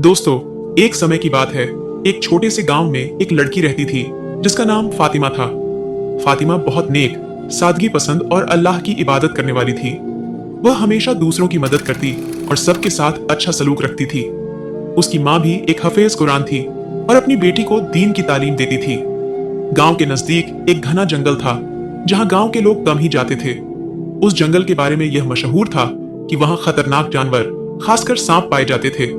दोस्तों, एक समय की बात है। एक छोटे से गांव में एक लड़की रहती थी जिसका नाम फातिमा था। फातिमा बहुत नेक, सादगी पसंद और अल्लाह की इबादत करने वाली थी। वह हमेशा दूसरों की मदद करती और सबके साथ अच्छा सलूक रखती थी। उसकी माँ भी एक हफेज कुरान थी और अपनी बेटी को दीन की तालीम देती थी। गांव के नजदीक एक घना जंगल था जहां गांव के लोग कम ही जाते थे। उस जंगल के बारे में यह मशहूर था कि वहां खतरनाक जानवर, खासकर सांप पाए जाते थे।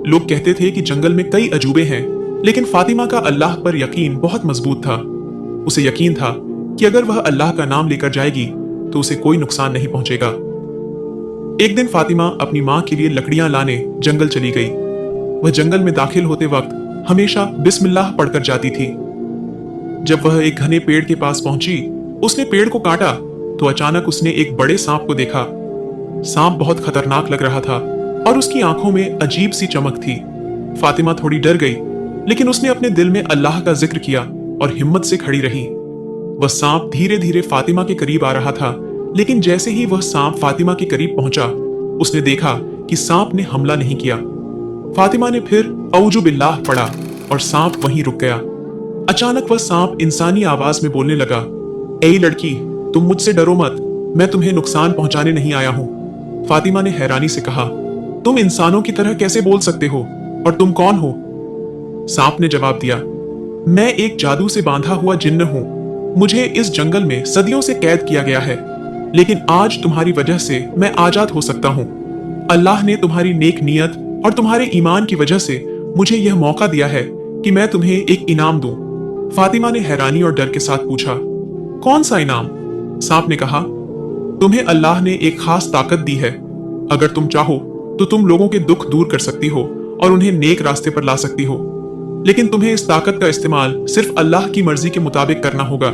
लोग कहते थे कि जंगल में कई अजूबे हैं, लेकिन फातिमा का अल्लाह पर यकीन बहुत मजबूत था। उसे यकीन था कि अगर वह अल्लाह का नाम लेकर जाएगी तो उसे कोई नुकसान नहीं पहुंचेगा। एक दिन फातिमा अपनी माँ के लिए लकड़ियां लाने जंगल चली गई। वह जंगल में दाखिल होते वक्त हमेशा बिस्मिल्लाह पढ़कर जाती थी। जब वह एक घने पेड़ के पास पहुंची, उसने पेड़ को काटा तो अचानक उसने एक बड़े सांप को देखा। सांप बहुत खतरनाक लग रहा था और उसकी आंखों में अजीब सी चमक थी। फातिमा थोड़ी डर गई, लेकिन उसने अपने दिल में अल्लाह का जिक्र किया और हिम्मत से खड़ी रही। वह सांप धीरे धीरे फातिमा के करीब आ रहा था, लेकिन जैसे ही वह सांप फातिमा के करीब पहुंचा, उसने देखा कि सांप ने हमला नहीं किया। फातिमा ने फिर औजु बिल्लाह पढ़ा और सांप वहीं रुक गया। अचानक वह सांप इंसानी आवाज में बोलने लगा, ऐ लड़की, तुम मुझसे डरो मत, मैं तुम्हें नुकसान पहुंचाने नहीं आया हूं। फातिमा ने हैरानी से कहा, तुम इंसानों की तरह कैसे बोल सकते हो और तुम कौन हो? सांप ने जवाब दिया, मैं एक जादू से बांधा हुआ जिन्न हूं। मुझे इस जंगल में सदियों से कैद किया गया है, लेकिन आज तुम्हारी वजह से मैं आजाद हो सकता हूं। अल्लाह ने तुम्हारी नेक नियत और तुम्हारे ईमान की वजह से मुझे यह मौका दिया है कि मैं तुम्हें एक इनाम दूं। फातिमा ने हैरानी और डर के साथ पूछा, कौन सा इनाम? सांप ने कहा, तुम्हें अल्लाह ने एक खास ताकत दी है। अगर तुम चाहो तो तुम लोगों के दुख दूर कर सकती हो और उन्हें नेक रास्ते पर ला सकती हो, लेकिन तुम्हें इस ताकत का इस्तेमाल सिर्फ अल्लाह की मर्जी के मुताबिक करना होगा।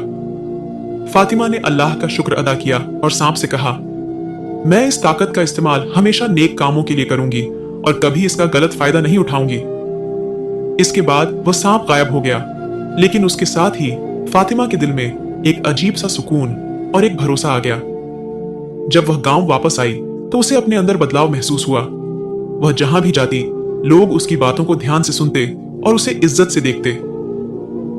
फातिमा ने अल्लाह का शुक्र अदा किया और सांप से कहा, मैं इस ताकत का इस्तेमाल हमेशा नेक कामों के लिए करूंगी और कभी इसका गलत फायदा नहीं उठाऊंगी। इसके बाद वह सांप गायब हो गया, लेकिन उसके साथ ही फातिमा के दिल में एक अजीब सा सुकून और एक भरोसा आ गया। जब वह गांव वापस आई तो उसे अपने अंदर बदलाव महसूस हुआ। वह जहां भी जाती, लोग उसकी बातों को ध्यान से सुनते और उसे इज्जत से देखते।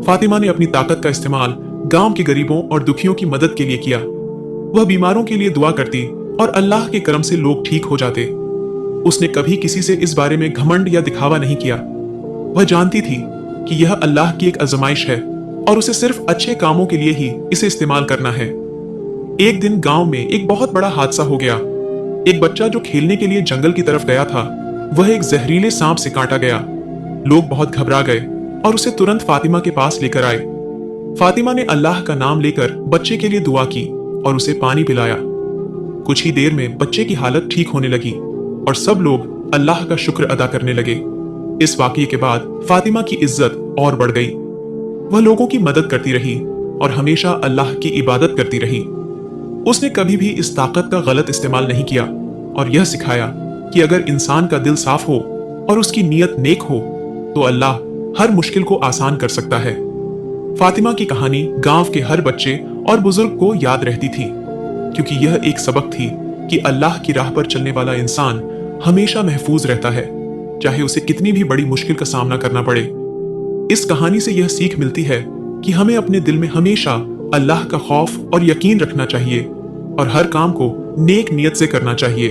फातिमा ने अपनी ताकत का इस्तेमाल गांव के गरीबों और दुखियों की मदद के लिए किया। वह बीमारों के लिए दुआ करती और अल्लाह के करम से लोग ठीक हो जाते। उसने कभी किसी से इस बारे में घमंड या दिखावा नहीं किया। वह जानती थी कि यह अल्लाह की एक आजमाइश है और उसे सिर्फ अच्छे कामों के लिए ही इसे इस्तेमाल करना है। एक दिन गांव में एक बहुत बड़ा हादसा हो गया। एक बच्चा जो खेलने के लिए जंगल की तरफ गया था, वह एक जहरीले सांप से काटा गया। लोग बहुत घबरा गए और उसे तुरंत फातिमा के पास लेकर आए। फातिमा ने अल्लाह का नाम लेकर बच्चे के लिए दुआ की और उसे पानी पिलाया। कुछ ही देर में बच्चे की हालत ठीक होने लगी और सब लोग अल्लाह का शुक्र अदा करने लगे। इस वाकये के बाद फातिमा की इज्जत और बढ़ गई। वह लोगों की मदद करती रही और हमेशा अल्लाह की इबादत करती रही। उसने कभी भी इस ताकत का गलत इस्तेमाल नहीं किया और यह सिखाया कि अगर इंसान का दिल साफ हो और उसकी नीयत नेक हो तो अल्लाह हर मुश्किल को आसान कर सकता है। फातिमा की कहानी गांव के हर बच्चे और बुजुर्ग को याद रहती थी, क्योंकि यह एक सबक थी कि अल्लाह की राह पर चलने वाला इंसान हमेशा महफूज रहता है, चाहे उसे कितनी भी बड़ी मुश्किल का सामना करना पड़े। इस कहानी से यह सीख मिलती है कि हमें अपने दिल में हमेशा अल्लाह का खौफ और यकीन रखना चाहिए और हर काम को नेक नियत से करना चाहिए।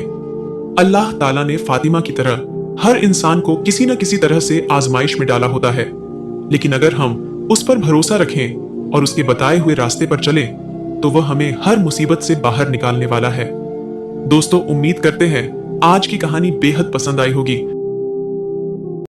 अल्लाह ताला ने फातिमा की तरह हर इंसान को किसी न किसी तरह से आजमाइश में डाला होता है, लेकिन अगर हम उस पर भरोसा रखें और उसके बताए हुए रास्ते पर चलें तो वह हमें हर मुसीबत से बाहर निकालने वाला है। दोस्तों, उम्मीद करते हैं आज की कहानी बेहद पसंद आई होगी।